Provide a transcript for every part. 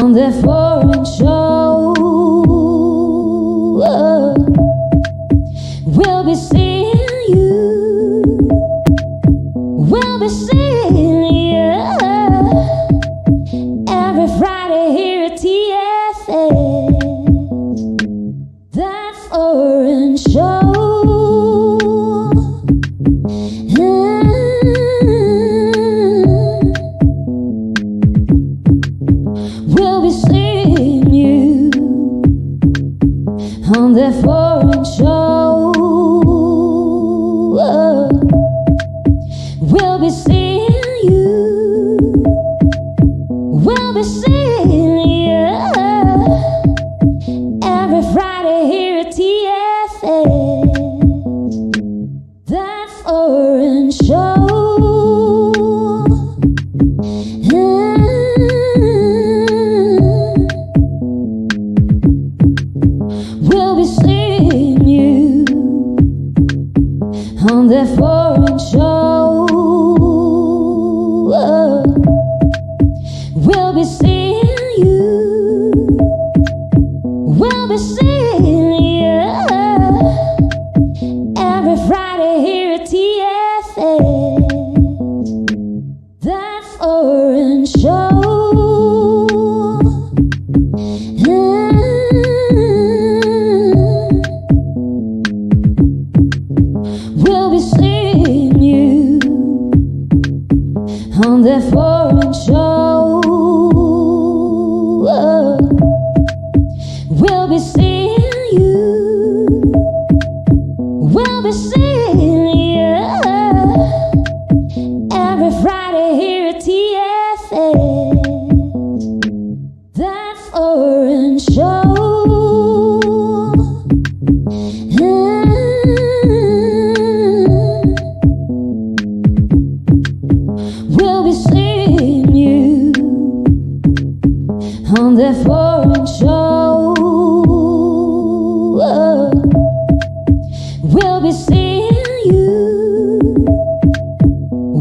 on that foreign show. We'll be seeing you. We'll be seeing you every Friday here at TFS. That foreign show. We'll be seeing you on that foreign show. We'll be seeing you. We'll be seeing you every Friday here at TFS. That foreign show. We'll be seeing you on that foreign show. We'll be seeing you. We'll be seeing you every Friday here at TFS. That foreign show. We'll be seeing you on that foreign show. We'll be seeing you. We'll be seeing you every Friday here at TFS. That foreign show. We'll be seeing you on that foreign show. We'll be seeing you.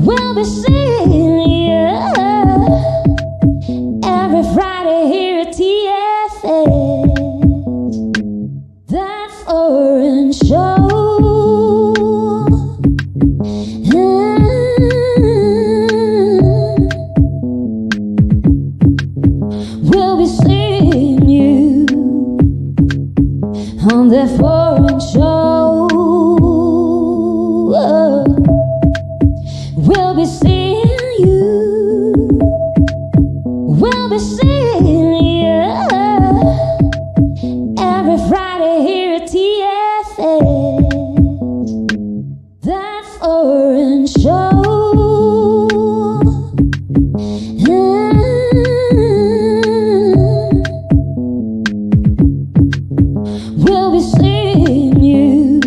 We'll be seeing you every Friday here at TFS. That foreign show. We'll be seeing you on that foreign show. We'll be seeing you. We'll be seeing you every Friday here at TFS. That foreign show. We'll be seeing you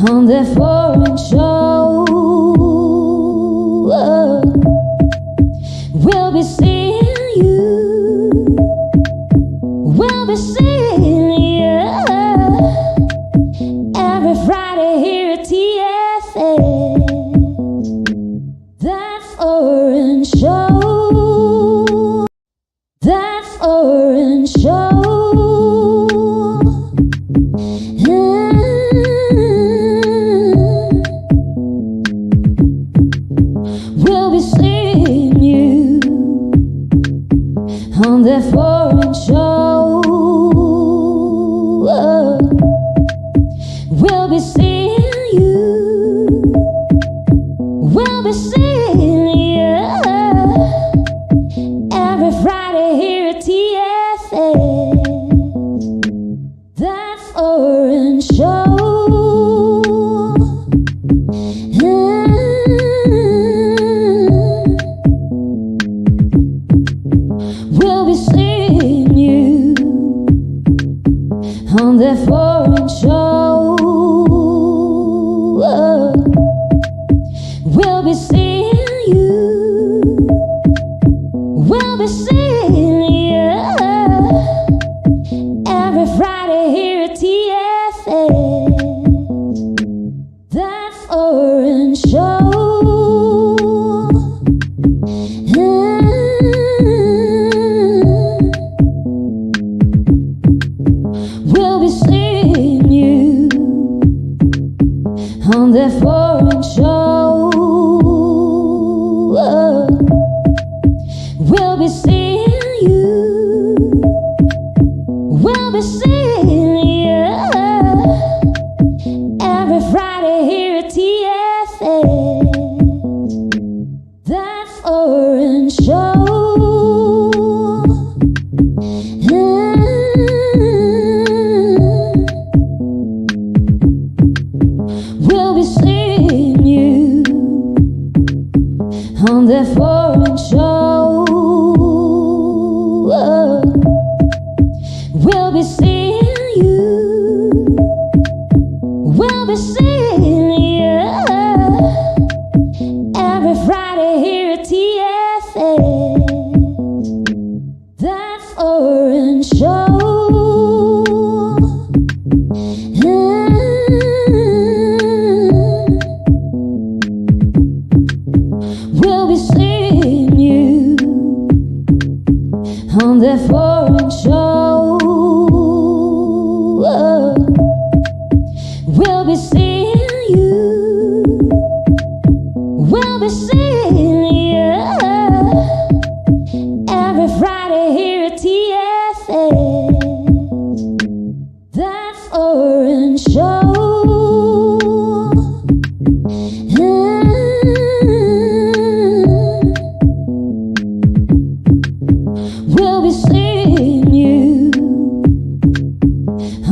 on that foreign show. We'll be seeing you. We'll be seeing you every Friday here at TFS. That foreign show. That foreign show. We'll be seeing you on that foreign show. We'll be seeing you. We'll be seeing you every Friday here at TFS. That foreign show. We'll be seeing you on that foreign show. We'll be seeing you. We'll be seeing you every Friday here at TFS. That foreign show. be seeing you. We'll be seeing you every Friday here at TFS. That foreign show. We'll be seeing you on that foreign show. We'll be seeing you. We'll be seeing you every Friday here at TFS. That foreign show. We'll be seeing you on that foreign show. We'll be seeing you. We'll be seeing you every Friday here at TFS. That foreign show. We'll be seeing you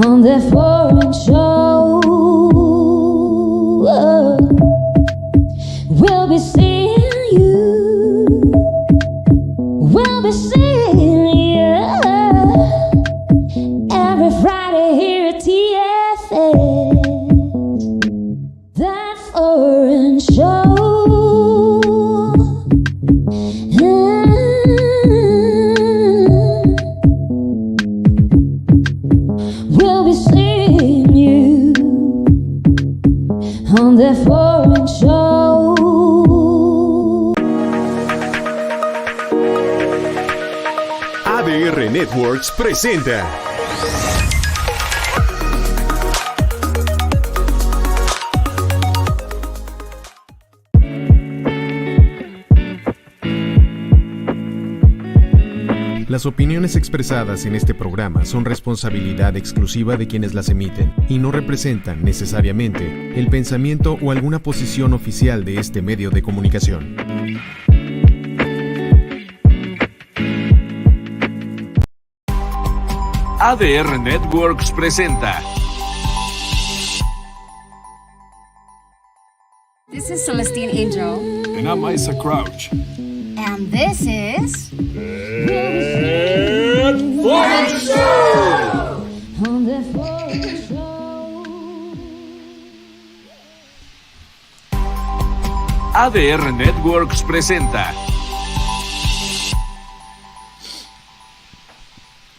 on that foreign show. We'll be seeing you. We'll be seeing you every Friday here at TFS. That foreign show. We'll be seeing you on that foreign show. ADR Networks presenta Las opiniones expresadas en este programa son responsabilidad exclusiva de quienes las emiten y no representan necesariamente el pensamiento o alguna posición oficial de este medio de comunicación. ADR Networks presenta. This is Celestine Angel. And I'm Isaac Crouch. And this is... Foreign Show! On that foreign show. ADR Networks presenta.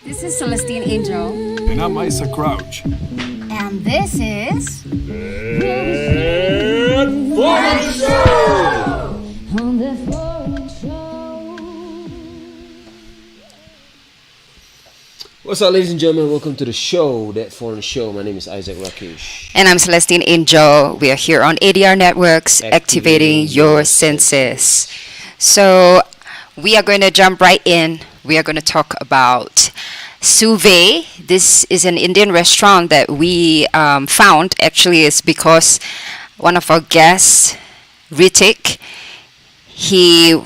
This is Celestine Angel. And I'm Isaac Crouch. And this is... Foreign Show! On that foreign show. What's up, ladies and gentlemen? Welcome to the show, That Foreign Show. My name is Isaac Rakesh. And I'm Celestine Angel. We are here on ADR Networks, activating your senses. So we are going to jump right in. We are going to talk about Suve. This is an Indian restaurant that we found. Actually, it's because one of our guests, Ritik, he,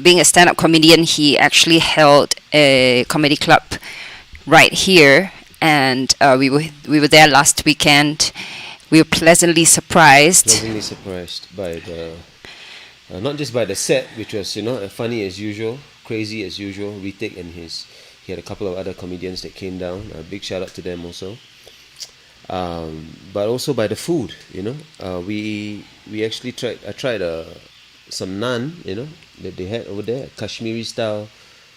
being a stand-up comedian, he actually held a comedy club right here, and we were there last weekend. We were pleasantly surprised. By the, not just by the set, which was funny as usual, crazy as usual. Ritik and he had a couple of other comedians that came down. A big shout out to them also. But also by the food. We actually tried some naan, that they had over there, Kashmiri style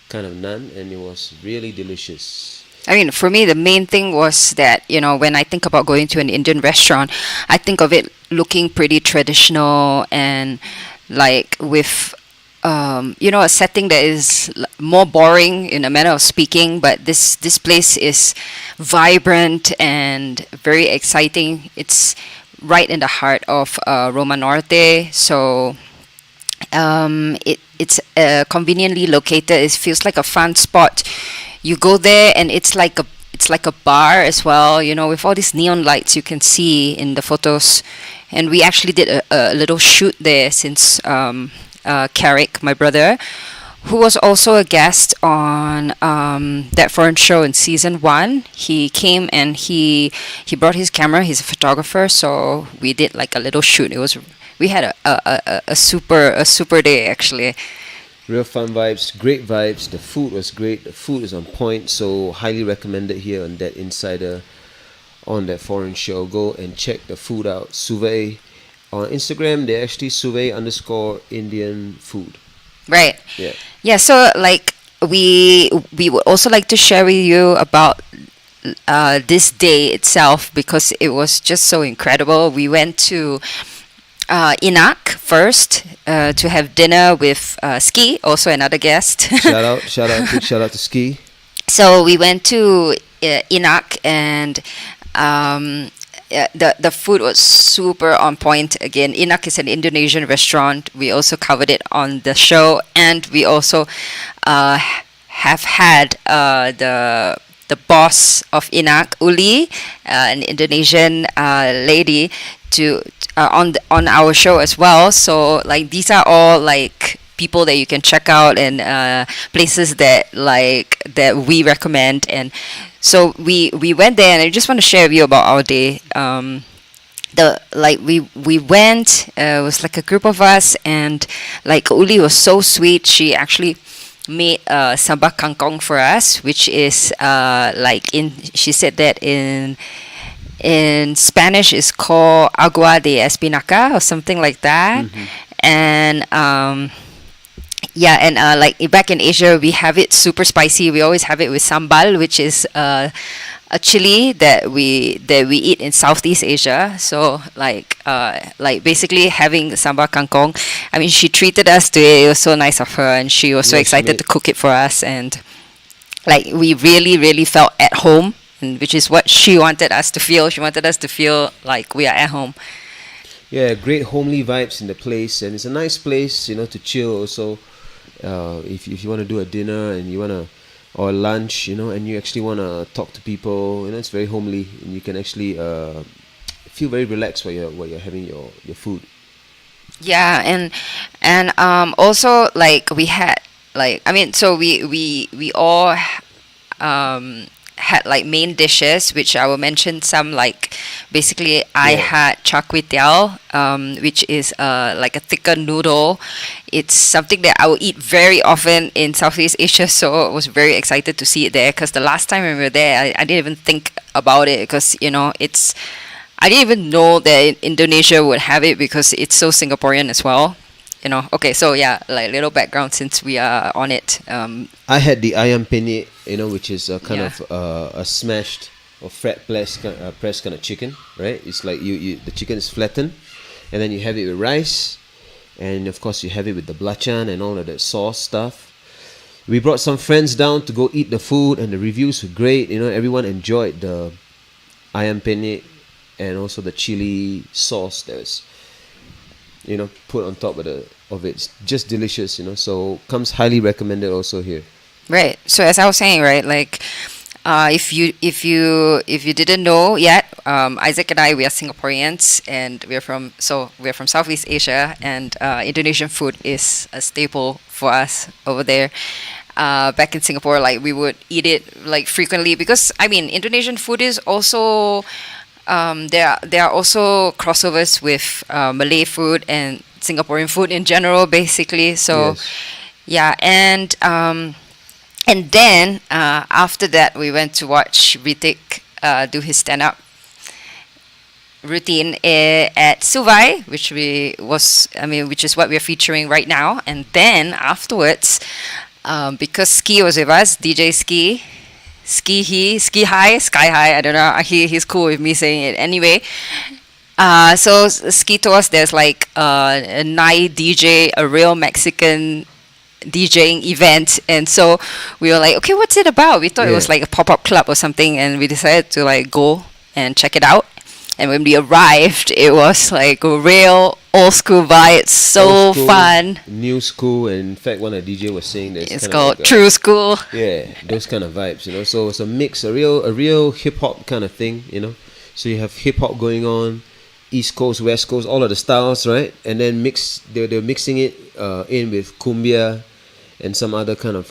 kind of naan, and it was really delicious. I mean, for me, the main thing was that, when I think about going to an Indian restaurant, I think of it looking pretty traditional and like with, a setting that is more boring in a manner of speaking. But this place is vibrant and very exciting. It's right in the heart of Roma Norte. So It's conveniently located. It feels like a fun spot. You go there, and it's like a bar as well. You know, with all these neon lights you can see in the photos. And we actually did a little shoot there since Carrick, my brother, who was also a guest on that foreign show in season 1. He came and he brought his camera. He's a photographer, so we did like a little shoot. We had a super day actually. Real fun vibes, great vibes. The food was great. The food is on point, so highly recommended here on That Insider on that foreign show. Go and check the food out. Suve on Instagram, they're actually Suve_Indian food. Right. Yeah. Yeah. So like we would also like to share with you about this day itself because it was just so incredible. We went to Inak first to have dinner with Ski, also another guest. Shout out to Ski. So we went to Inak, and the food was super on point. Again, Inak is an Indonesian restaurant. We also covered it on the show, and we also have had the boss of Inak, Uli, an Indonesian lady, to on our show as well. So like these are all like people that you can check out, and places that we recommend. And so we went there, and I just want to share with you about our day. We went. It was like a group of us, and like Uli was so sweet. She actually made sambal kangkong for us, which is she said that in Spanish is called agua de espinaca or something like that. Mm-hmm. And like back in Asia, we have it super spicy. We always have it with sambal, which is a chili that we eat in Southeast Asia. So like basically having sambal kangkong. I mean, she treated us to it. It was so nice of her, and she was so excited to cook it for us. And like we really felt at home, and which is what she wanted us to feel. She wanted us to feel like we are at home. Yeah, great homely vibes in the place, and it's a nice place, to chill also. If you want to do a dinner and you want to, or lunch, and you actually want to talk to people, it's very homely, and you can actually feel very relaxed while you're having your food. Yeah, and also like we had so we all had like main dishes, which I will mention some. Like basically I had char kway teow, which is like a thicker noodle. It's something that I will eat very often in Southeast Asia, so I was very excited to see it there, because the last time we were there I didn't even think about it, because I didn't even know that Indonesia would have it, because it's so Singaporean as well. Okay, so yeah, like little background since we are on it. I had the ayam penyet, which is a kind of a smashed or flat pressed kind of chicken, right? It's like the chicken is flattened, and then you have it with rice, and of course you have it with the belacan and all of that sauce stuff. We brought some friends down to go eat the food, and the reviews were great. Everyone enjoyed the ayam penyet and also the chili sauce that was put on top of it. It's just delicious, so comes highly recommended also here. Right. So as I was saying, right, like if you didn't know yet, Isaac and I, we are Singaporeans, and we're from Southeast Asia, and Indonesian food is a staple for us over there. Back in Singapore, like we would eat it like frequently, because I mean Indonesian food is also there are also crossovers with Malay food and Singaporean food in general, basically. So yeah, and then after that we went to watch Ritik do his stand-up routine at Suvai, which is what we're featuring right now. And then afterwards, because Ski was with us, DJ Sky High, I don't know, he's cool with me saying it anyway. So Ski told us there's like a Nai DJ, a real Mexican DJing event, and so we were like, okay, what's it about? We thought it was like a pop-up club or something, and we decided to like go and check it out. And when we arrived, it was like a real old school vibe. It's so Old school, fun. new school, and in fact, one of the DJ was saying that It's kinda called like True School. yeah, those kind of vibes, you know. So it's a mix, a real hip hop kind of thing, you know. So you have hip hop going on, East Coast, West Coast, all of the styles, right? And then they're mixing it in with cumbia and some other kind of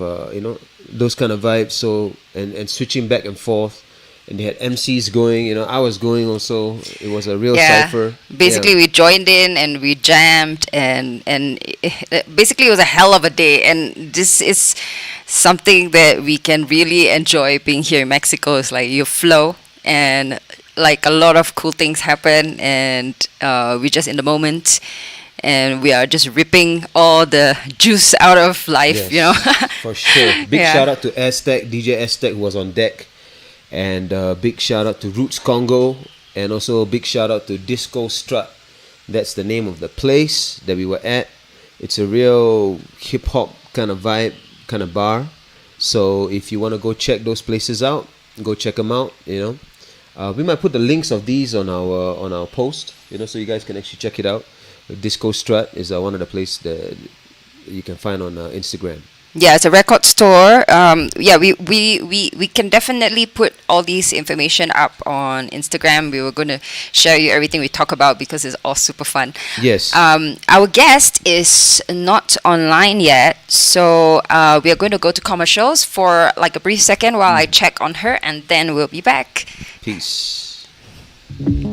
those kind of vibes. So and switching back and forth. And they had MCs going, you know, I was going also. It was a real cypher. Basically, we joined in and we jammed, and basically it was a hell of a day. And this is something that we can really enjoy being here in Mexico. It's like you flow, and like a lot of cool things happen, and we're just in the moment, and we are just ripping all the juice out of life, Yes, you know. for sure. Big Yeah. shout out to Aztec, DJ Aztec, who was on deck. And big shout out to Roots Congo, and also a big shout out to Disco Strut. That's the name of the place that we were at. It's a real hip hop kind of vibe, kind of bar. So if you want to go check those places out, go check them out. You know, we might put the links of these on our post. You know, so you guys can actually check it out. Disco Strut is one of the places that you can find on Instagram. Yeah, it's a record store. We can definitely put all these information up on Instagram. We were going to share you everything we talk about because it's all super fun. Yes. Our guest is not online yet, so we are going to go to commercials for like a brief second while I check on her, and then we'll be back. Peace. We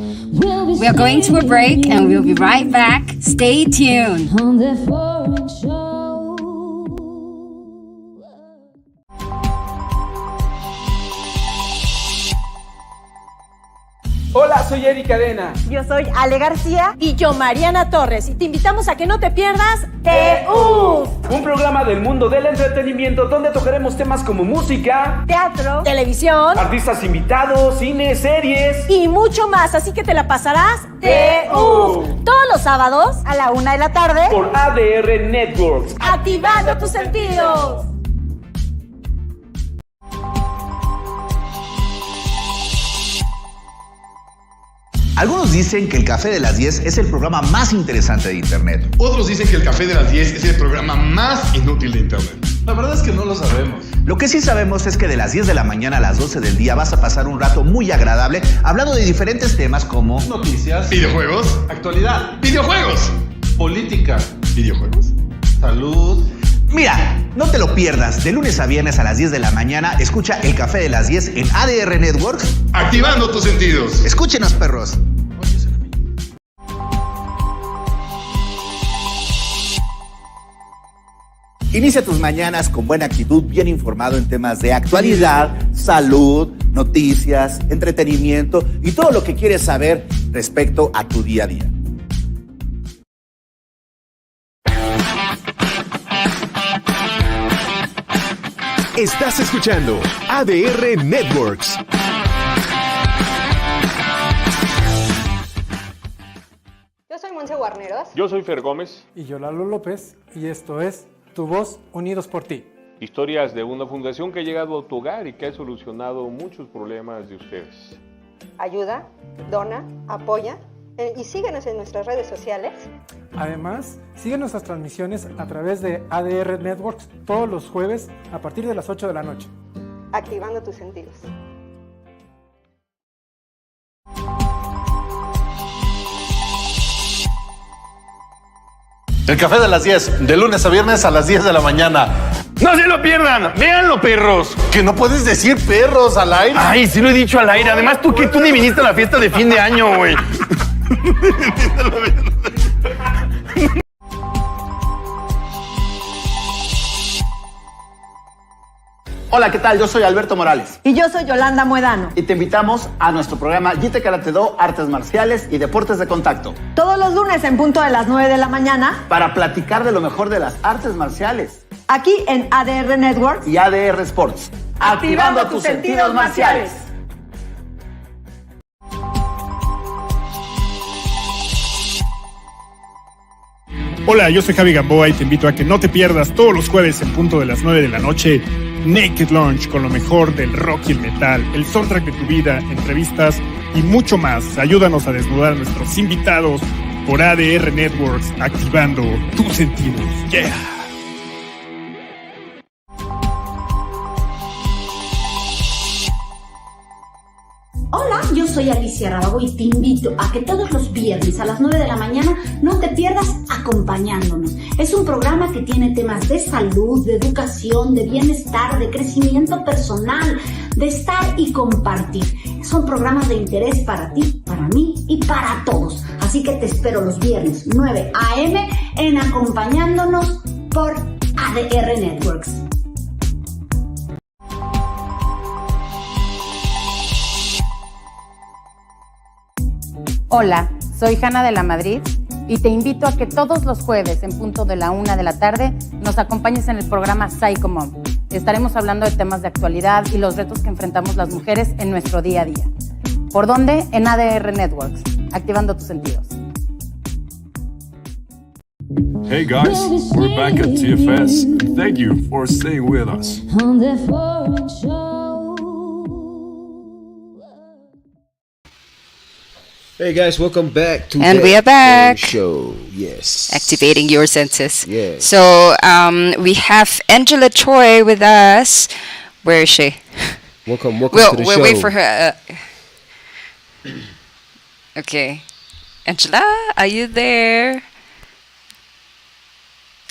We are going to a break, and we'll be right back. Stay tuned. on the foreign show. Hola, soy Eric Cadena. Yo soy Ale García y yo Mariana Torres y te invitamos a que no te pierdas TFS, Un programa del mundo del entretenimiento donde tocaremos temas como música, teatro, televisión artistas invitados, cine, series. y mucho más, así que te la pasarás TFS todos los sábados a la 1 de la tarde, Por ADR Networks. activando tus sentidos. Algunos dicen que el Café de las 10 es el programa más interesante de Internet. Otros dicen que el Café de las 10 es el programa más inútil de Internet. La verdad es que no lo sabemos. Lo que sí sabemos es que de las 10 de la mañana a las 12 del día vas a pasar un rato muy agradable hablando de diferentes temas como Noticias, videojuegos, actualidad, videojuegos, política, videojuegos, salud. Mira, no te lo pierdas. De lunes a viernes a las 10 de la mañana, escucha el Café de las 10 en ADR Network. activando tus sentidos. Escúchenos, perros. Inicia tus mañanas con buena actitud, bien informado en temas de actualidad, salud, noticias, entretenimiento y todo lo que quieres saber respecto a tu día a día. Estás escuchando ADR Networks. Yo soy Monse Guarneros. Yo soy Fer Gómez. Y yo Lalo López, y esto es Tu Voz, Unidos por Ti. Historias de una fundación que ha llegado a tu hogar y que ha solucionado muchos problemas de ustedes. Ayuda, dona, apoya y síguenos en nuestras redes sociales. Además, sigue nuestras transmisiones a través de ADR Networks todos los jueves a partir de las 8 de la noche. Activando tus sentidos. El Café de las 10, de lunes a viernes a las 10 de la mañana. ¡No se lo pierdan! ¡Véanlo, perros! Que no puedes decir perros al aire. Ay, sí lo he dicho al aire. Además, tú ni viniste a la fiesta de fin de año, güey. Hola, ¿qué tal? Yo soy Alberto Morales. Y yo soy Yolanda Muedano. Y te invitamos a nuestro programa Jite Karate Do, Artes Marciales y Deportes de Contacto. Todos los lunes en punto de las 9 de la mañana, Para platicar de lo mejor de las artes marciales aquí en ADR Networks, y ADR Sports. activando tus sentidos marciales. Hola, yo soy Javi Gamboa y te invito a que no te pierdas todos los jueves en punto de las 9 de la noche Naked Lunch con lo mejor del rock y el metal, el soundtrack de tu vida, entrevistas y mucho más. Ayúdanos a desnudar a nuestros invitados por ADR Networks, activando tus sentidos. Yeah. Hola, yo soy Alicia Rábago y te invito a que todos los viernes a las 9 de la mañana no te pierdas Acompañándonos. Es un programa que tiene temas de salud, de educación, de bienestar, de crecimiento personal, de estar y compartir. Son programas de interés para ti, para mí y para todos. Así que te espero los viernes 9 a.m. en Acompañándonos por ADR Networks. Hola, soy Hanna de la Madrid y te invito a que todos los jueves en punto de la 1 de la tarde nos acompañes en el programa Psycho Mom. Estaremos hablando de temas de actualidad y los retos que enfrentamos las mujeres en nuestro día a día. ¿Por dónde? En ADR Networks, activando tus sentidos. Hey guys, we're back at TFS and thank you for staying with us. On the foreign show. Hey guys, welcome back to And the we are back. show. Yes. Activating your senses. Yes. So we have Angela Choi with us. Where is she? Welcome to the we'll show. wait for her. Okay. Angela, are you there?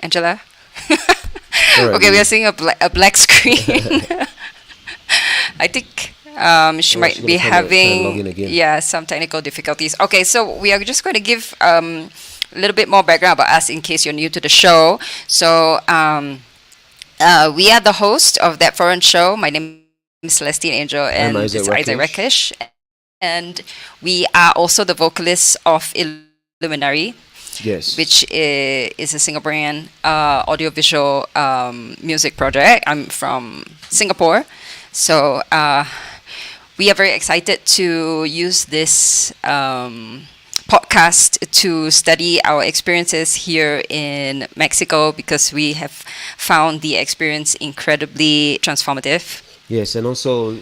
Angela? All right, okay, we are seeing a black screen. I think she might be having some technical difficulties. Okay, so we are just going to give a little bit more background about us in case you're new to the show. So we are the host of That Foreign Show. My name is Celestine Angel and it's Isaac Rakesh. And we are also the vocalists of Illuminary. Yes. Which is a Singaporean audiovisual music project. I'm from Singapore. So we are very excited to use this podcast to study our experiences here in Mexico because we have found the experience incredibly transformative. Yes, and also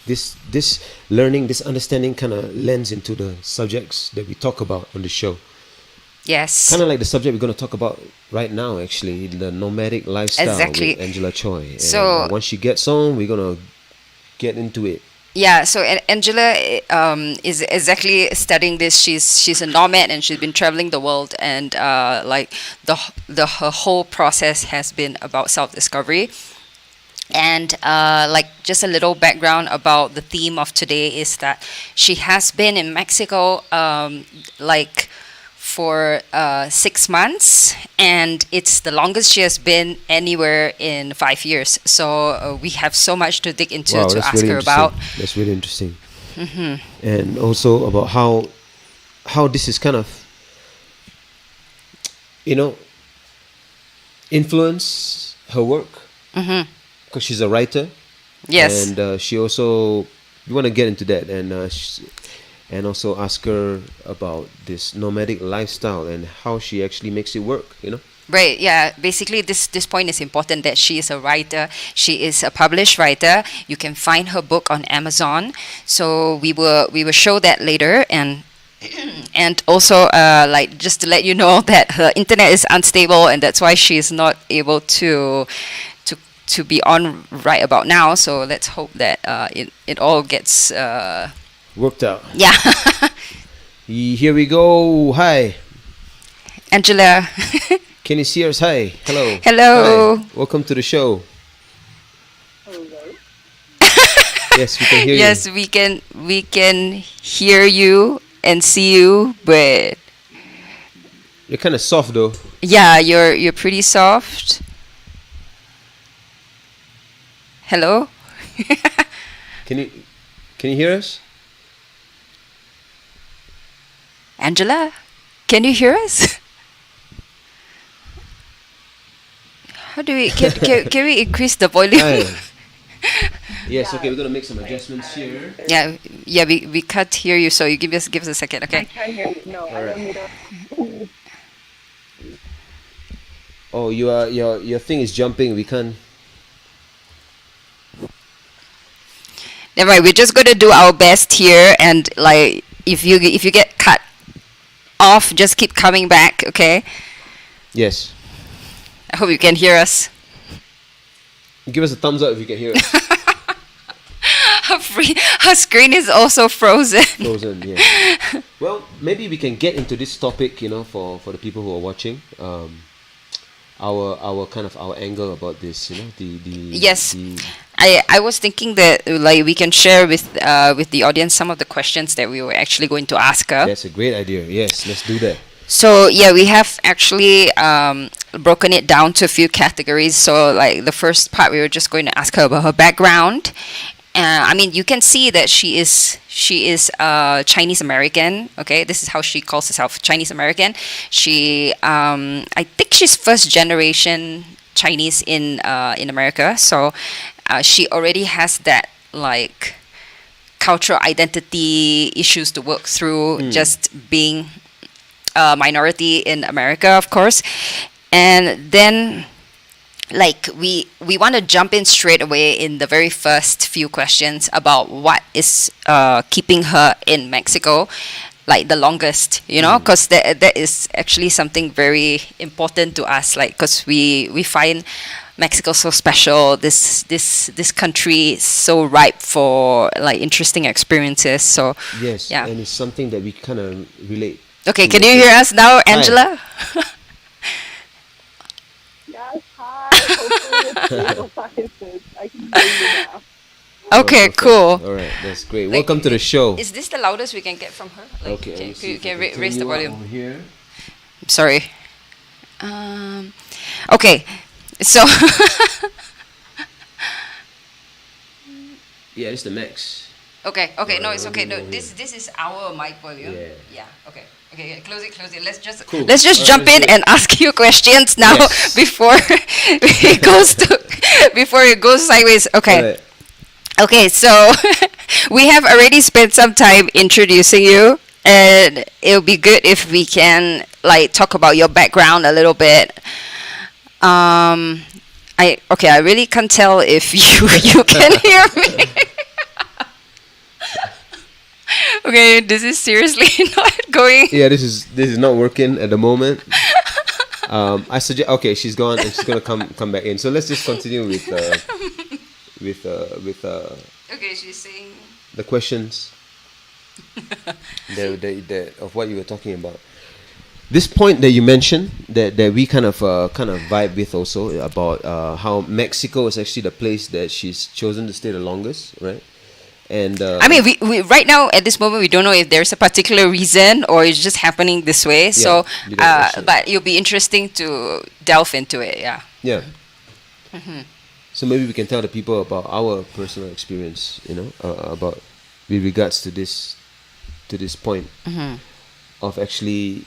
this learning, this understanding kind of lends into the subjects that we talk about on the show. Yes. Kind of like the subject we're going to talk about right now, actually, the nomadic lifestyle Exactly. with Angela Choi. And So once she gets on, we're going to get into it. Yeah, so Angela is exactly studying this. She's a nomad and she's been traveling the world, and like her whole process has been about self-discovery. And like just a little background about the theme of today is that she has been in Mexico like for 6 months, and it's the longest she has been anywhere in 5 years. So we have so much to dig into to ask her about. That's really interesting. Mm-hmm. And also about how this is kind of, influence her work. Mm-hmm. Because she's a writer. Yes. And she also, we want to get into that and also ask her about this nomadic lifestyle and how she actually makes it work, Right, yeah. Basically, this point is important that she is a writer. She is a published writer. You can find her book on Amazon. So we will show that later, and also like just to let you know that her internet is unstable, and that's why she is not able to be on right about now. So let's hope that it all gets worked out. Yeah. Here we go. Hi, Angela. Can you see us? Hi. Hello. Hello. Hi. Welcome to the show. Yes, we can hear you. Yes, we can hear you and see you, but you're kind of soft though. Yeah, you're pretty soft. Hello? Can you hear us? Angela, can you hear us? How do we can we increase the volume? Yes, okay, we're gonna make some adjustments here. Yeah, we can't hear you, so you give us a second, okay? I can't hear you. No, I don't need to. Oh, your thing is jumping. We can't. Never mind. We're just gonna do our best here, and like if you get cut, off, just keep coming back, okay? Yes. I hope you can hear us. Give us a thumbs up if you can hear us. Her screen is also frozen. Frozen, yeah. Well, maybe we can get into this topic, for the people who are watching. Our kind of our angle about this, Yes. I was thinking that like we can share with the audience some of the questions that we were actually going to ask her. That's a great idea. Yes, let's do that. So yeah, we have actually broken it down to a few categories. So like the first part, we were just going to ask her about her background. I mean, you can see that she is Chinese American. Okay, this is how she calls herself, Chinese American. She, I think she's first generation Chinese in America. So she already has that like cultural identity issues to work through, just being a minority in America, of course. And then like we want to jump in straight away in the very first few questions about what is keeping her in Mexico like the longest, because that is actually something very important to us, like because we find Mexico so special, this country is so ripe for like interesting experiences. So yes, yeah, and it's something that we kind of relate. Okay, can you hear us now, Angela? I can hear you now. Okay, cool. All right, that's great. Welcome to the show. Is this the loudest we can get from her? Like, okay, can raise the volume. Over here. Sorry. Okay, so. Yeah, it's the max. Okay. No, it's okay. No, this is our mic volume. Yeah. Okay. Close it. Let's just jump in and ask you questions now before it goes sideways. Okay. Right. Okay, so we have already spent some time introducing you, and it'll be good if we can like talk about your background a little bit. I really can't tell if you can hear me. Okay, this is seriously not going. Yeah, this is not working at the moment. I suggest. Okay, she's gone and she's gonna come back in. So let's just continue with Okay, she's saying the questions. the of what you were talking about. This point that you mentioned that we kind of vibe with also about how Mexico is actually the place that she's chosen to stay the longest, right? And I mean, we right now at this moment we don't know if there's a particular reason or it's just happening this way. So, but it'll be interesting to delve into it. Yeah. Yeah. Mm-hmm. So maybe we can tell the people about our personal experience, about with regards to this point of actually,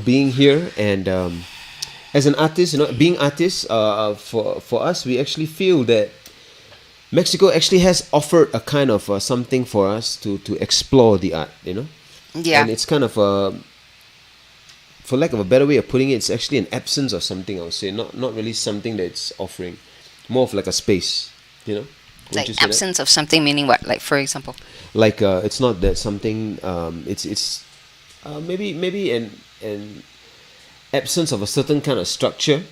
being here and as an artist, being artists. For us, we actually feel that Mexico actually has offered a kind of something for us to explore the art, Yeah. And it's kind of for lack of a better way of putting it, it's actually an absence of something, I would say. Not really something that it's offering. More of like a space, Like absence of something meaning what? Like for example? Like it's not that something, it's maybe an absence of a certain kind of structure,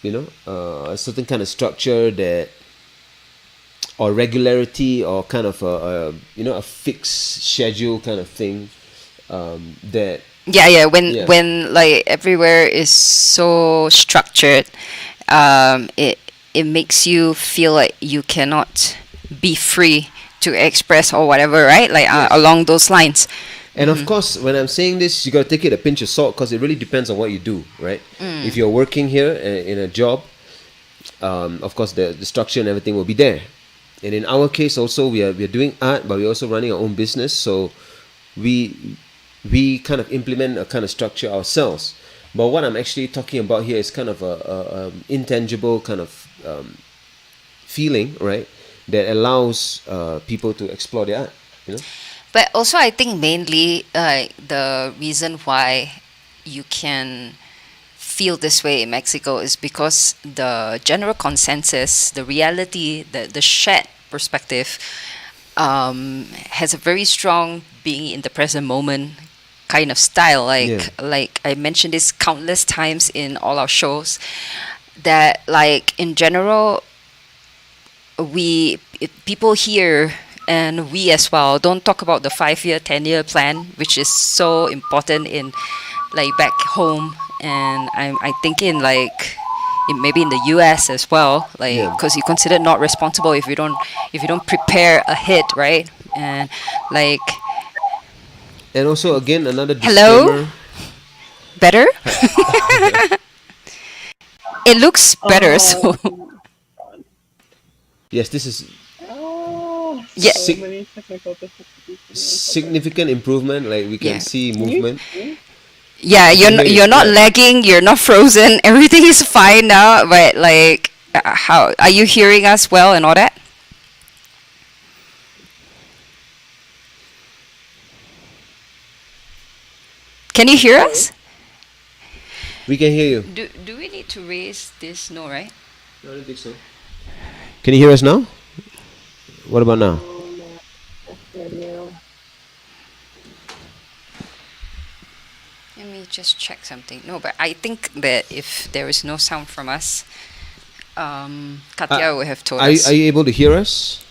a certain kind of structure that, or regularity, or kind of a fixed schedule kind of thing, that. Yeah. When like everywhere is so structured, it makes you feel like you cannot be free to express or whatever, right? Like along those lines. And of course, when I'm saying this, you gotta take it a pinch of salt because it really depends on what you do, right? If you're working here in a job, of course the structure and everything will be there. And in our case, also we are doing art, but we're also running our own business, so we kind of implement a kind of structure ourselves. But what I'm actually talking about here is kind of a intangible kind of feeling, right? That allows people to explore their art, But also, I think mainly the reason why you can feel this way in Mexico is because the general consensus, the reality, the shared perspective has a very strong being in the present moment kind of style. Yeah. Like I mentioned this countless times in all our shows, that like in general, people here and we as well don't talk about the 5-year, 10-year plan, which is so important in like back home, and I think in like maybe in the US as well, like Yeah. because you're considered not responsible if you don't prepare ahead, right? And like, And also, again, another hello, disclaimer. better. It looks better, so Yes, this is yeah. So many technical difficulties. significant improvement. Like we can Yeah. see movement. Yeah, you're not Yeah. lagging, you're not frozen, everything is fine now. But like, how are you hearing us well and all that? Can you hear us? We can hear you. Do we need to raise this? No, right? No, I don't think so. Can you hear us now? What about now? Let me just check something. No, but I think that if there is no sound from us, Katya will have told Are us. you able to hear us?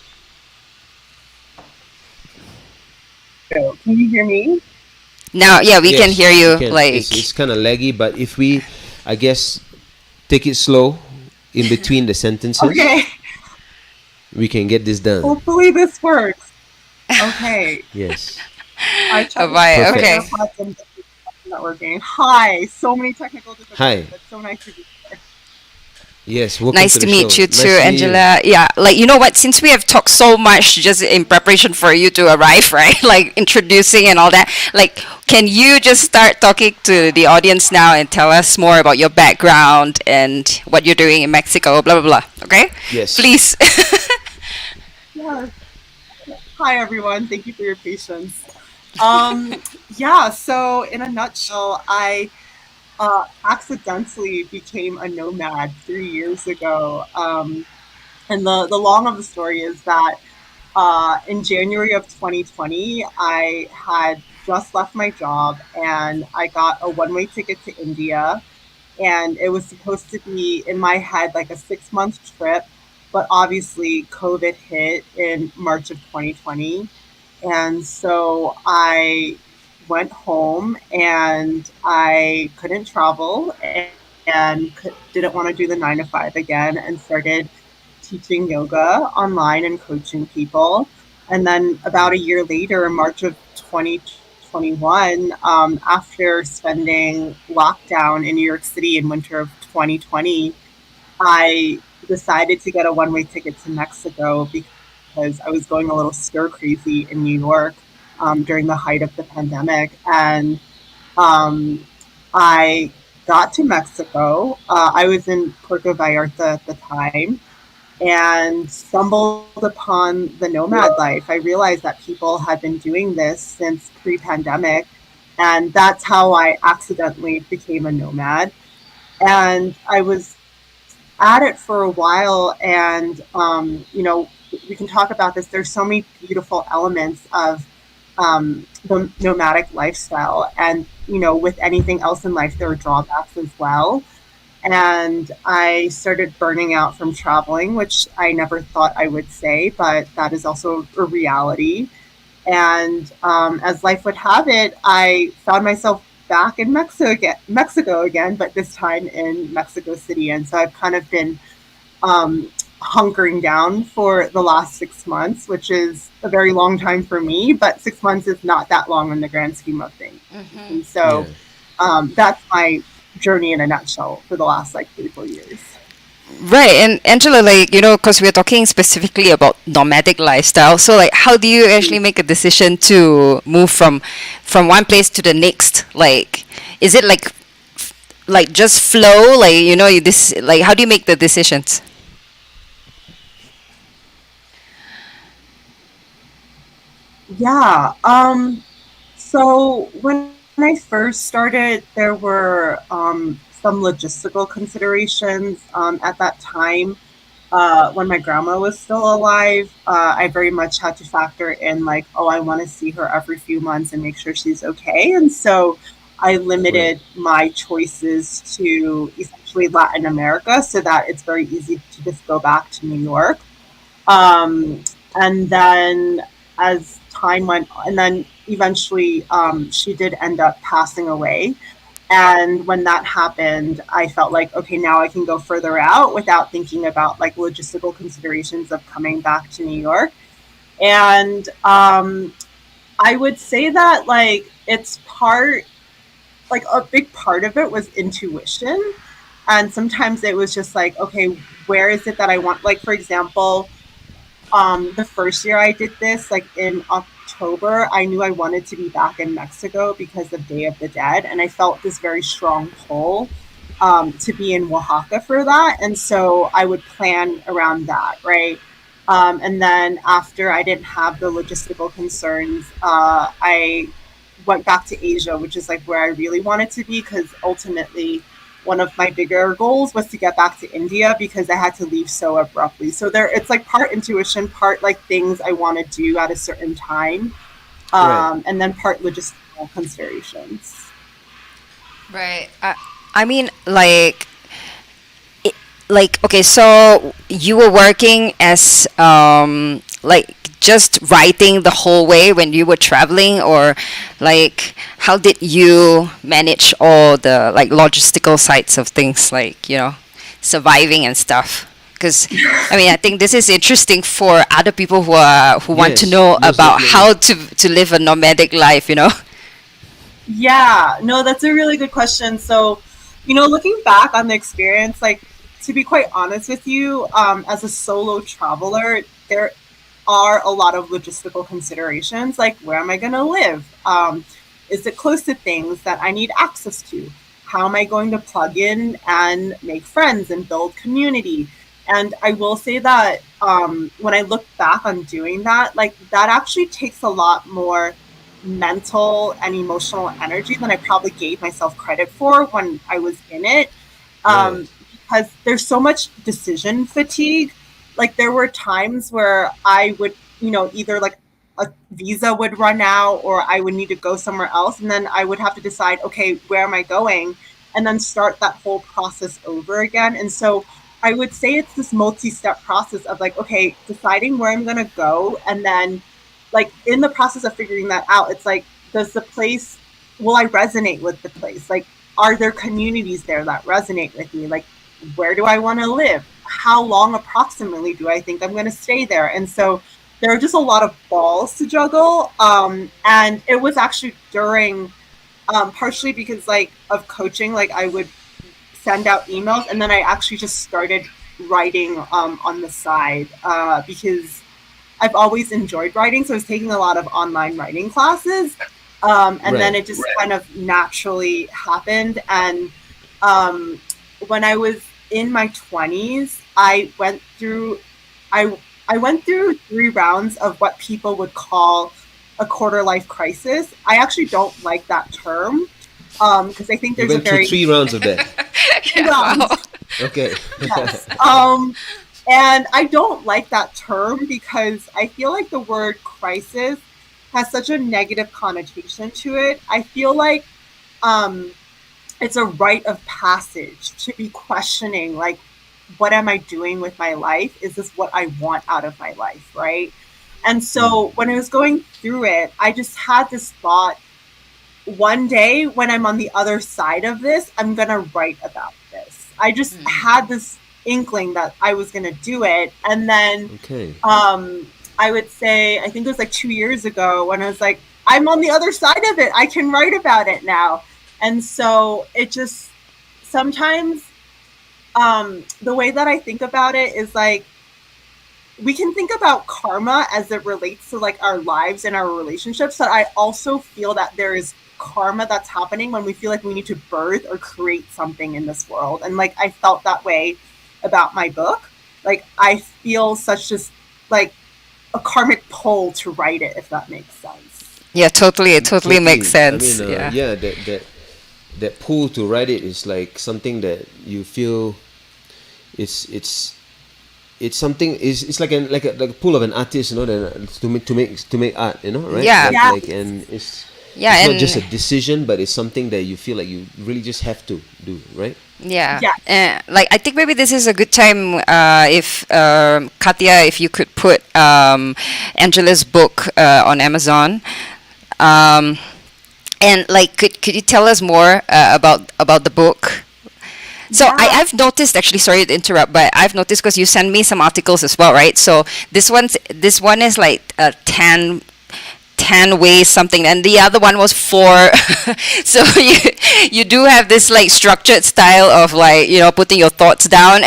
Can you hear me? Now, yeah, we can Yes, hear you. we can. Like, It's kind of laggy, but if we, I guess, take it slow in between the sentences, Okay. we can get this done. Hopefully this works. Okay. Yes. I tried bye. to Okay. AirPods and it's not working. Hi. So many technical difficulties. Hi. It's so nice to be here. Yes. Welcome nice to to the meet show. you Nice too, to meet Angela. Yeah, like, you know what? Since we have talked so much just in preparation for you to arrive, right? Like introducing and all that. Like, can you just start talking to the audience now and tell us more about your background and what you're doing in Mexico? Blah blah blah. Okay. Yes. Please. Yes. Hi, everyone. Thank you for your patience. Yeah, so in a nutshell, I accidentally became a nomad 3 years ago. And the long of the story is that in January of 2020, I had just left my job and I got a one-way ticket to India. And it was supposed to be in my head like a 6-month trip, but obviously COVID hit in March of 2020. And so I went home and I couldn't travel and didn't want to do the 9 to 5 again, and started teaching yoga online and coaching people. And then about a year later, in March of 2021, after spending lockdown in New York City in winter of 2020, I decided to get a one-way ticket to Mexico because I was going a little stir crazy in New York during the height of the pandemic. And I got to Mexico. I was in Puerto Vallarta at the time and stumbled upon the nomad life. I realized that people had been doing this since pre-pandemic, and that's how I accidentally became a nomad. And I was at it for a while, and you know, we can talk about this. There's so many beautiful elements of the nomadic lifestyle, and you know, with anything else in life, there are drawbacks as well. And I started burning out from traveling, which I never thought I would say, but that is also a reality. And as life would have it, I found myself back in Mexico again, but this time in Mexico City. And so I've kind of been hunkering down for the last 6 months, which is a very long time for me, but 6 months is not that long in the grand scheme of things. And so that's my journey in a nutshell for the last like 3-4 years. Right. And Angela, like, you know, because we're talking specifically about nomadic lifestyle, so like, how do you actually make a decision to move from one place to the next? Like, is it like just flow, like, you know, this, like, how do you make the decisions? Yeah. So when I first started, there were some logistical considerations at that time. when my grandma was still alive, I very much had to factor in like, oh, I want to see her every few months and make sure she's okay. And so I limited my choices to essentially Latin America so that it's very easy to just go back to New York. And then as time went on, and then eventually she did end up passing away. And when that happened, I felt like, okay, now I can go further out without thinking about like logistical considerations of coming back to New York. And I would say that like it's part, like a big part of it was intuition. And sometimes it was just like, okay, where is it that I want? Like, for example, the first year I did this, like in October, I knew I wanted to be back in Mexico because of Day of the Dead. And I felt this very strong pull to be in Oaxaca for that. And so I would plan around that, right? And then after I didn't have the logistical concerns, I went back to Asia, which is like where I really wanted to be, because ultimately one of my bigger goals was to get back to India because I had to leave so abruptly. So it's like part intuition, part like things I want to do at a certain time, and then part logistical considerations. Right. I mean, okay, so you were working as like just writing the whole way when you were traveling, or like how did you manage all the like logistical sides of things, like, you know, surviving and stuff? Because I mean, I think this is interesting for other people who want to know about how to live a nomadic life, you know. Yeah, no, that's a really good question. So, you know, looking back on the experience, like, to be quite honest with you, as a solo traveler, there are a lot of logistical considerations, like where am I going to live? Is it close to things that I need access to? How am I going to plug in and make friends and build community? And I will say that when I look back on doing that, like that actually takes a lot more mental and emotional energy than I probably gave myself credit for when I was in it. Because there's so much decision fatigue. Like there were times where I would, you know, either like a visa would run out or I would need to go somewhere else. And then I would have to decide, okay, where am I going? And then start that whole process over again. And so I would say it's this multi-step process of like, okay, deciding where I'm going to go. And then like in the process of figuring that out, it's like, will I resonate with the place? Like, are there communities there that resonate with me? Like, where do I want to live? How long approximately do I think I'm going to stay there? And so there are just a lot of balls to juggle. And it was actually during, partially because like of coaching, like I would send out emails and then I actually just started writing on the side because I've always enjoyed writing. So I was taking a lot of online writing classes. And then it just kind of naturally happened. And when I was in my 20s, I went through 3 rounds of what people would call a quarter life crisis. I actually don't like that term because I think there's you went through 3 rounds of that. 3 rounds. Okay. Yes. And I don't like that term because I feel like the word crisis has such a negative connotation to it. I feel like it's a rite of passage to be questioning, like, what am I doing with my life? Is this what I want out of my life, right? And so when I was going through it, I just had this thought, one day when I'm on the other side of this, I'm going to write about this. I just had this inkling that I was going to do it. And then I would say, I think it was like 2 years ago when I was like, I'm on the other side of it. I can write about it now. And so it just sometimes the way that I think about it is like, we can think about karma as it relates to like our lives and our relationships. But I also feel that there is karma that's happening when we feel like we need to birth or create something in this world. And like, I felt that way about my book. Like, I feel such just like a karmic pull to write it, if that makes sense. Yeah, totally. It totally makes sense. I mean, yeah, that pull to write it is like something that you feel it's it's something. It's like a pool of an artist, you know, to make art, you know, right? Yeah. And it's Yeah, not and just a decision, but it's something that you feel like you really just have to do, right? yeah. Like I think maybe this is a good time if Katya, if you could put Angela's book on Amazon. And like, could you tell us more about the book? So I've noticed, actually, sorry to interrupt, but I've noticed because you send me some articles as well, right? So this one is like 10 ways something, and the other one was 4. So you do have this like structured style of like, you know, putting your thoughts down.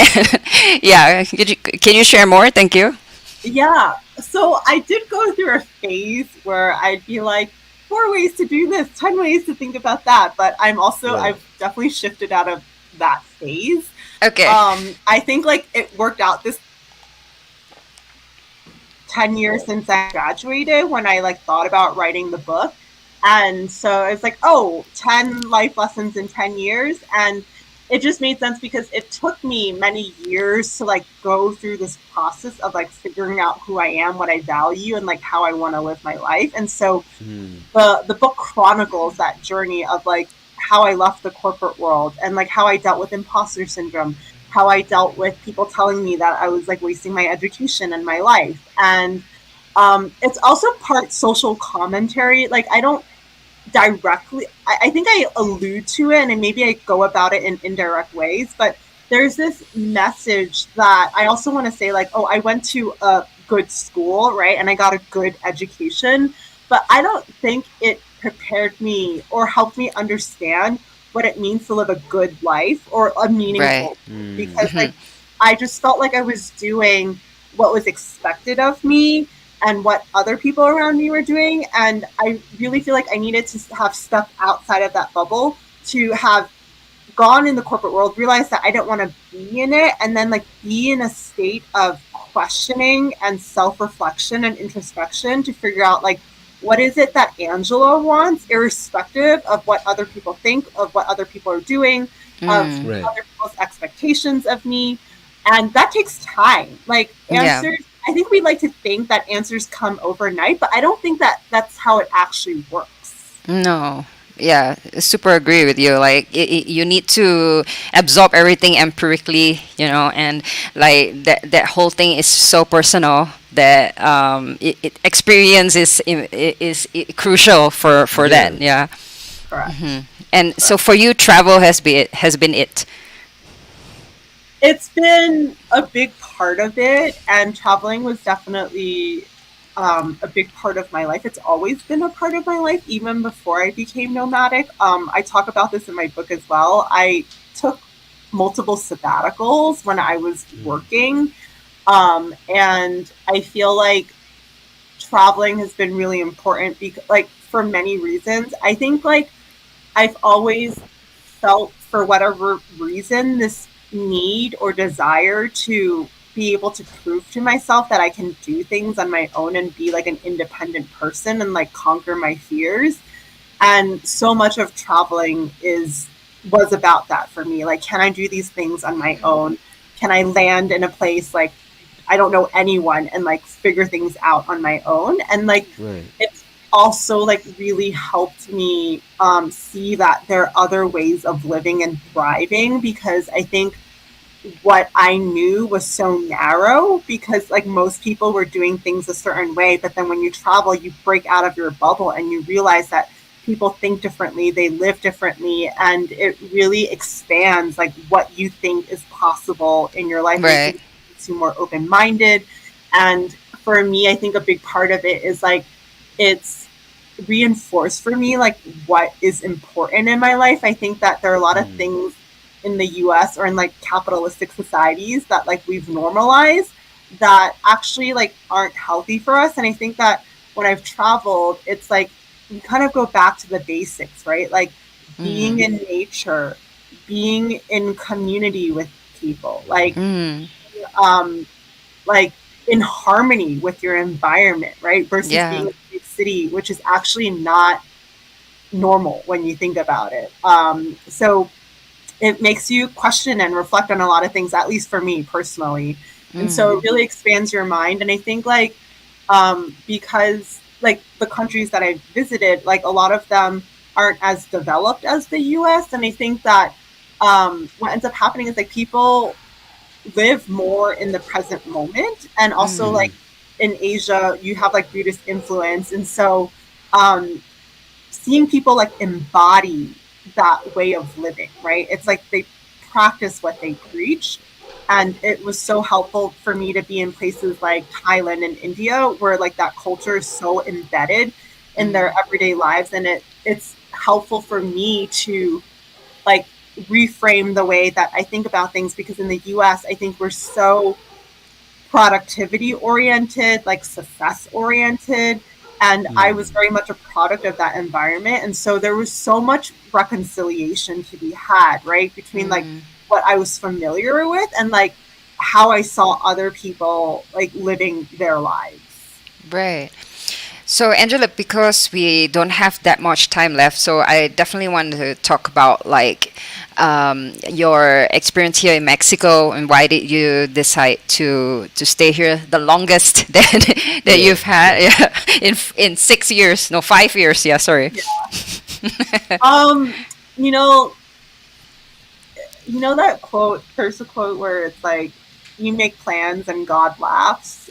Yeah, can you share more? Thank you. Yeah, so I did go through a phase where I'd be like, 4 ways to do this, 10 ways to think about that, but I've definitely shifted out of that phase. Okay. I think like it worked out this 10 years since I graduated when I like thought about writing the book. And so it's like, 10 life lessons in 10 years. And it just made sense because it took me many years to like go through this process of like figuring out who I am, what I value, and like how I want to live my life. And so the book chronicles that journey of like how I left the corporate world and like how I dealt with imposter syndrome, how I dealt with people telling me that I was like wasting my education and my life. And it's also part social commentary. Like I don't directly, I think I allude to it and maybe I go about it in indirect ways, but there's this message that I also want to say like, I went to a good school, right? And I got a good education, but I don't think it prepared me or helped me understand what it means to live a good life or a meaningful life. Because like I just felt like I was doing what was expected of me and what other people around me were doing, and I really feel like I needed to have stepped outside of that bubble to have gone in the corporate world, realized that I didn't want to be in it, and then like be in a state of questioning and self-reflection and introspection to figure out like what is it that Angela wants, irrespective of what other people think, of what other people are doing, of other people's expectations of me. And that takes time. Like answers, I think we like to think that answers come overnight, but I don't think that that's how it actually works. No. Yeah, super agree with you. Like you need to absorb everything empirically, you know, and like that whole thing is so personal that experience is crucial for that. Yeah. Correct. And so for you, travel has been it. It's been a big part of it, and traveling was definitely a big part of my life. It's always been a part of my life, even before I became nomadic. I talk about this in my book as well. I took multiple sabbaticals when I was working, and I feel like traveling has been really important because, like, for many reasons. I think like I've always felt, for whatever reason, this need or desire to be able to prove to myself that I can do things on my own and be like an independent person and like conquer my fears. And so much of traveling was about that for me. Like, can I do these things on my own? Can I land in a place like I don't know anyone and like figure things out on my own? And like it's also like really helped me see that there are other ways of living and thriving, because I think what I knew was so narrow, because like most people were doing things a certain way, but then when you travel, you break out of your bubble and you realize that people think differently, they live differently, and it really expands like what you think is possible in your life. Right. It makes you more open-minded. And for me, I think a big part of it is like it's reinforced for me like what is important in my life. I think that there are a lot of things in the US or in like capitalistic societies that like we've normalized that actually like aren't healthy for us. And I think that when I've traveled, it's like you kind of go back to the basics, right? Like being in nature, being in community with people, like like in harmony with your environment, right? Versus being in a big city, which is actually not normal when you think about it. So it makes you question and reflect on a lot of things, at least for me personally. And so it really expands your mind. And I think like, because like the countries that I've visited, like a lot of them aren't as developed as the US. And I think that what ends up happening is like people live more in the present moment. And also like in Asia, you have like Buddhist influence. And so seeing people like embody that way of living, right? It's like they practice what they preach. And it was so helpful for me to be in places like Thailand and India, where like that culture is so embedded in their everyday lives. And it's helpful for me to like reframe the way that I think about things, because in the US, I think we're so productivity oriented, like success oriented. And I was very much a product of that environment. And so there was so much reconciliation to be had, right? Between like what I was familiar with and like how I saw other people like living their lives. Right. So, Angela, because we don't have that much time left, so I definitely want to talk about like your experience here in Mexico and why did you decide to stay here the longest that you've had in 6 years, no 5 years, yeah, sorry. Yeah. You know that quote, there's a quote where it's like, you make plans and God laughs.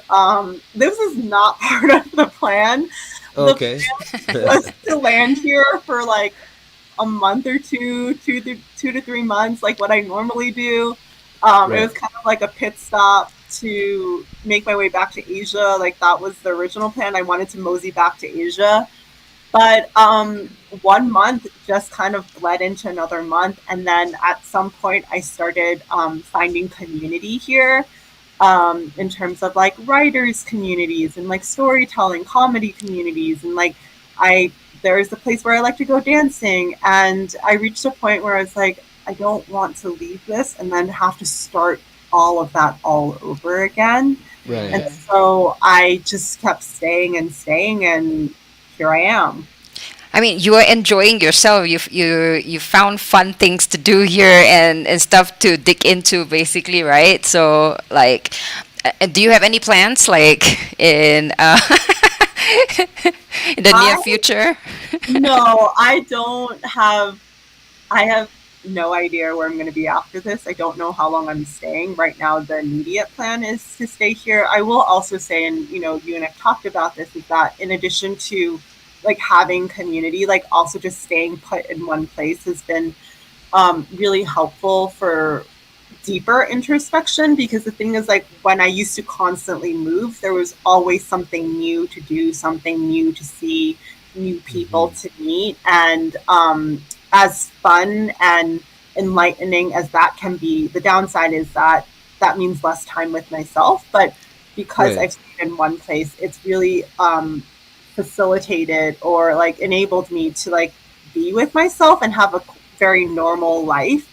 This is not part of the plan. Okay. The plan was to land here for like a month or two to 3 months, like what I normally do. It was kind of like a pit stop to make my way back to Asia. Like that was the original plan. I wanted to mosey back to Asia. But 1 month just kind of bled into another month. And then at some point I started finding community here in terms of like writers communities and like storytelling, comedy communities. And like there's a place where I like to go dancing. And I reached a point where I was like, I don't want to leave this and then have to start all of that all over again. Right. And so I just kept staying and here I am. I mean, you are enjoying yourself. You found fun things to do here and stuff to dig into, basically, right? So, like, do you have any plans, like, in in the near future? No, I don't have. I have no idea where I'm going to be after this. I don't know how long I'm staying. Right now, the immediate plan is to stay here. I will also say, and you and I talked about this, is that in addition to like having community, like also just staying put in one place has been really helpful for deeper introspection. Because the thing is, like when I used to constantly move, there was always something new to do, something new to see, new people to meet. And as fun and enlightening as that can be, the downside is that that means less time with myself. But because I've stayed in one place, it's really facilitated or like enabled me to like be with myself and have a very normal life.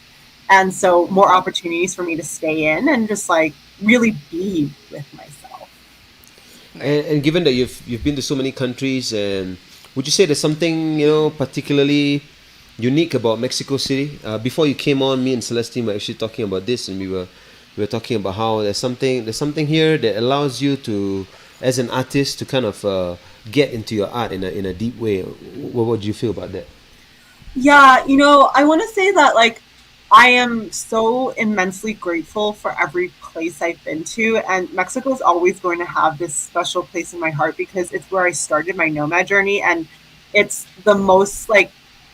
And so more opportunities for me to stay in and just like really be with myself. And given that you've been to so many countries, and would you say there's something particularly unique about Mexico City? Before you came on, me and Celestine were actually talking about this, and we were talking about how there's something here that allows you to, as an artist, to kind of get into your art in a deep way. What do you feel about that? Yeah, I want to say that like I am so immensely grateful for every place I've been to, and Mexico is always going to have this special place in my heart because it's where I started my Nomad journey, and it's the most like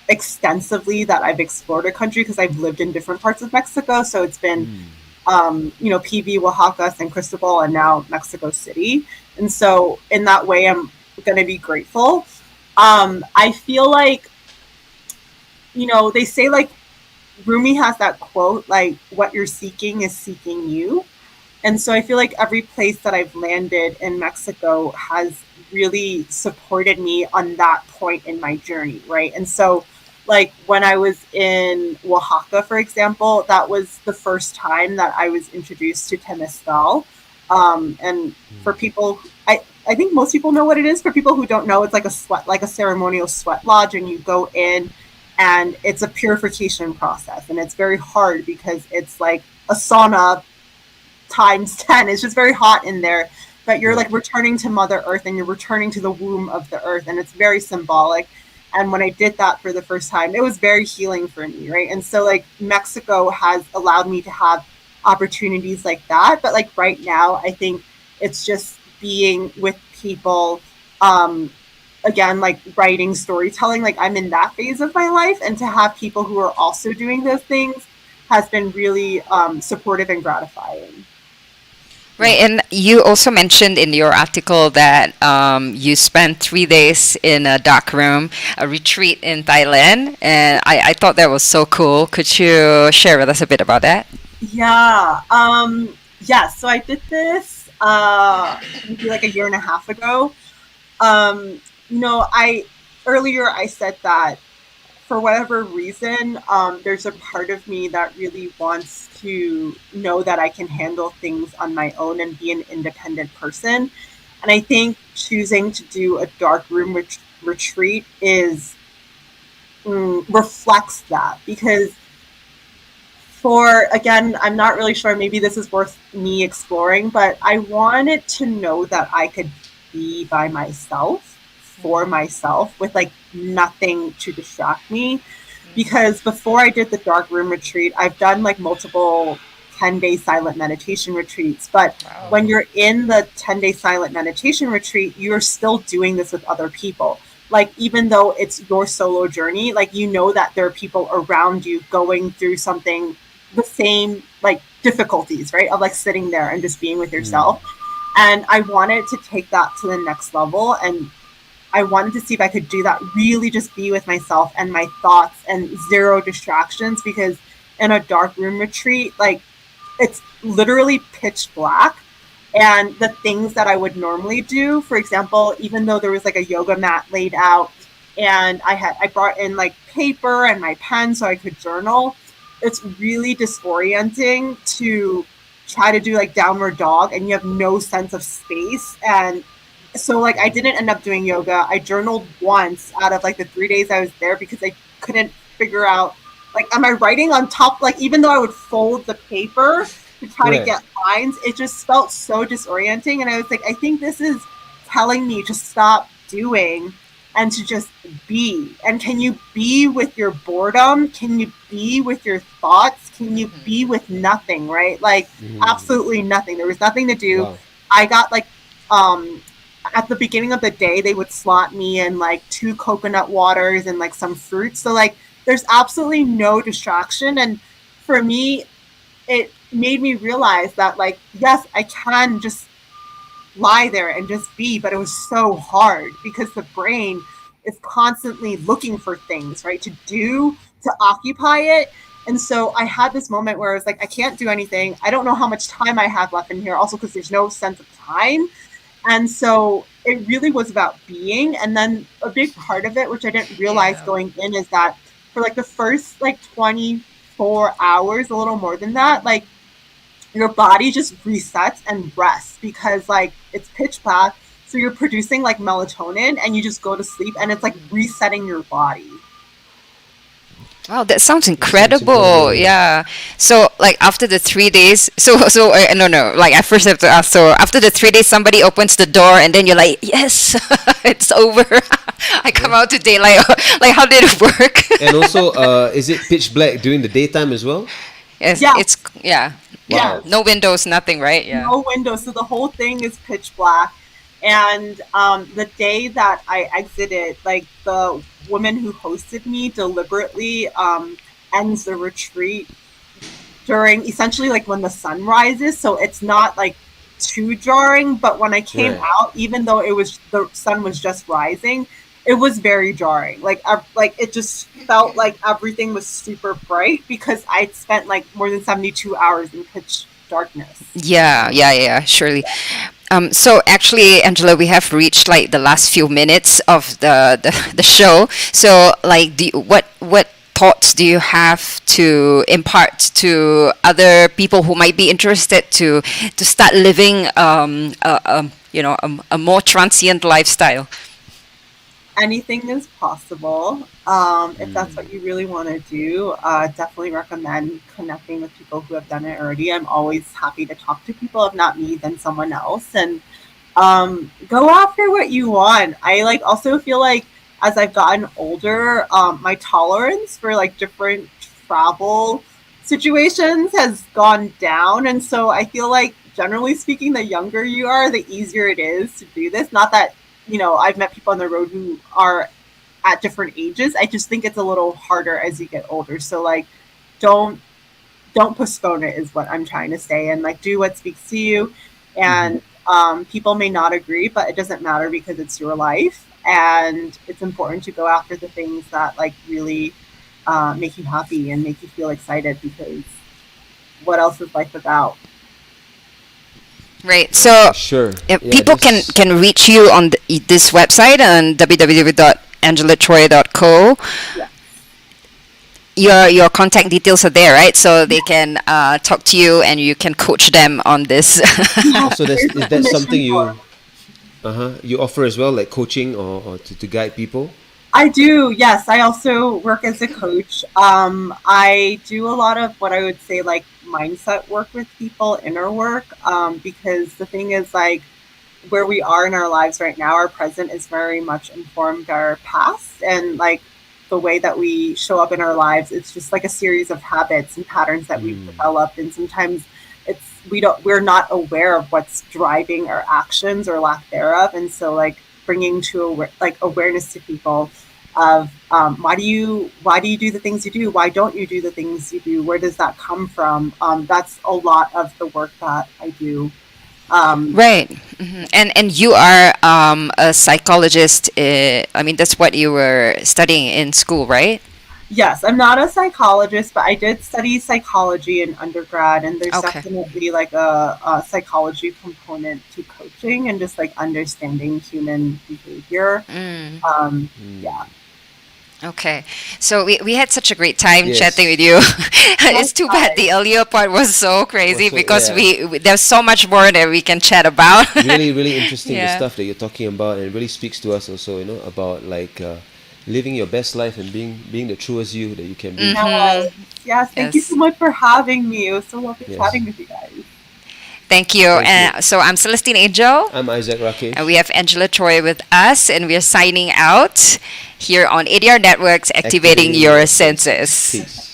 extensively that I've explored a country because I've lived in different parts of Mexico. So it's been PV, Oaxaca, San Cristobal, and now Mexico City. And so in that way, I'm going to be grateful. I feel like, they say like Rumi has that quote, like what you're seeking is seeking you. And so I feel like every place that I've landed in Mexico has really supported me on that point in my journey, right? And so like when I was in Oaxaca, for example, that was the first time that I was introduced to temescal. And for people, I think most people know what it is. For people who don't know, it's like a ceremonial sweat lodge, and you go in and it's a purification process. And it's very hard because it's like a sauna times 10. It's just very hot in there. But you're like returning to Mother Earth, and you're returning to the womb of the earth, and it's very symbolic. And when I did that for the first time, it was very healing for me, right? And so like Mexico has allowed me to have opportunities like that. But like right now, I think it's just being with people, again, like writing, storytelling, like I'm in that phase of my life. And to have people who are also doing those things has been really supportive and gratifying. Right, and you also mentioned in your article that you spent 3 days in a dark room, a retreat in Thailand, and I thought that was so cool. Could you share with us a bit about that? Yeah, so I did this maybe like a year and a half ago. Earlier I said that for whatever reason, there's a part of me that really wants to know that I can handle things on my own and be an independent person. And I think choosing to do a dark room retreat reflects that, because again, I'm not really sure, maybe this is worth me exploring, but I wanted to know that I could be by myself, for myself, with like nothing to distract me. Because before I did the dark room retreat, I've done like multiple 10-day silent meditation retreats. But when you're in the 10-day silent meditation retreat, you're still doing this with other people. Like, even though it's your solo journey, like, you know that there are people around you going through something, the same like difficulties, right? Of like sitting there and just being with yourself. And I wanted to take that to the next level, and I wanted to see if I could do that, really just be with myself and my thoughts and zero distractions. Because in a dark room retreat, like, it's literally pitch black, and the things that I would normally do, for example, even though there was like a yoga mat laid out and I brought in like paper and my pen so I could journal, it's really disorienting to try to do like downward dog and you have no sense of space. And so like I didn't end up doing yoga. I journaled once out of like the 3 days I was there, because I couldn't figure out, like, am I writing on top? Like, even though I would fold the paper to try to get lines, it just felt so disorienting. And I was like, I think this is telling me to stop doing and to just be. And can you be with your boredom? Can you be with your thoughts? Can you be with nothing, right? Like, absolutely nothing. There was nothing to do. Wow. I got like, at the beginning of the day, they would slot me in like 2 coconut waters and like some fruits. So like, there's absolutely no distraction. And for me, it made me realize that, like, yes, I can just lie there and just be, but it was so hard because the brain is constantly looking for things, right, to do, to occupy it. And so I had this moment where I was like, I can't do anything. I don't know how much time I have left in here, also because there's no sense of time. And so it really was about being. And then a big part of it, which I didn't realize going in, is that for like the first like 24 hours, a little more than that, like your body just resets and rests, because like it's pitch black. So you're producing like melatonin and you just go to sleep, and it's like resetting your body. Wow, that sounds incredible. Yeah. So, like, after the 3 days, no. Like, I first have to ask. So, after the 3 days, somebody opens the door, and then you're like, yes, it's over. I come out to daylight. Like, how did it work? And also, is it pitch black during the daytime as well? Yes, yeah. Wow. No windows, nothing, right? Yeah. No windows. So the whole thing is pitch black. And the day that I exited, like, the woman who hosted me deliberately ends the retreat during essentially like when the sun rises. So it's not like too jarring, but when I came out, even though the sun was just rising, it was very jarring. Like it just felt like everything was super bright because I'd spent like more than 72 hours in pitch darkness. Yeah, surely. So actually, Angela, we have reached like the last few minutes of the show. So like, what thoughts do you have to impart to other people who might be interested to start living a more transient lifestyle? anything is possible. If that's what you really want to do, definitely recommend connecting with people who have done it already. I'm always happy to talk to people, if not me, then someone else. And go after what you want. I like also feel like as I've gotten older, my tolerance for like different travel situations has gone down. And so I feel like generally speaking, the younger you are, the easier it is to do this. Not that, you know, I've met people on the road who are at different ages. I just think it's a little harder as you get older. So like, don't postpone it is what I'm trying to say. And like, do what speaks to you. And people may not agree, but it doesn't matter because it's your life. And it's important to go after the things that like really make you happy and make you feel excited, because what else is life about? Right. So people can reach you on this website on www.angelatroy.co. Yeah. Your contact details are there, right? So they can talk to you and you can coach them on this. So is that something you offer as well, like coaching or to guide people? I do, yes. I also work as a coach. I do a lot of what I would say like mindset work with people, inner work, because the thing is like where we are in our lives right now, our present is very much informed by our past, and like the way that we show up in our lives, it's just like a series of habits and patterns that we've developed, and sometimes we're not aware of what's driving our actions or lack thereof. And so like bringing to awareness to people of why do you do the things you do? Why don't you do the things you do? Where does that come from? That's a lot of the work that I do. Right. And you are a psychologist. I mean, that's what you were studying in school, right? Yes, I'm not a psychologist, but I did study psychology in undergrad, and there's definitely like a psychology component to coaching and just like understanding human behavior. Yeah. Okay, so we had such a great time chatting with you. It's too bad the earlier part was so crazy because there's so much more that we can chat about. Really interesting the stuff that you're talking about, and it really speaks to us also, you know, about like living your best life and being the truest you that you can be. Yes, thank you so much for having me. It was so lovely chatting with you guys. Thank you. So I'm Celestine Angel. I'm Isaac Rakesh. And we have Angela Choi with us, and we are signing out here on ADR Networks, activating your senses. Peace.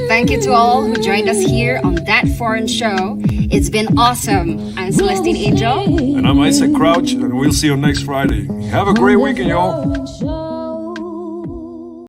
Thank you to all who joined us here on That Foreign Show. It's been awesome. I'm Celestine Angel. And I'm Isaac Crouch, and we'll see you next Friday. Have a great weekend, y'all.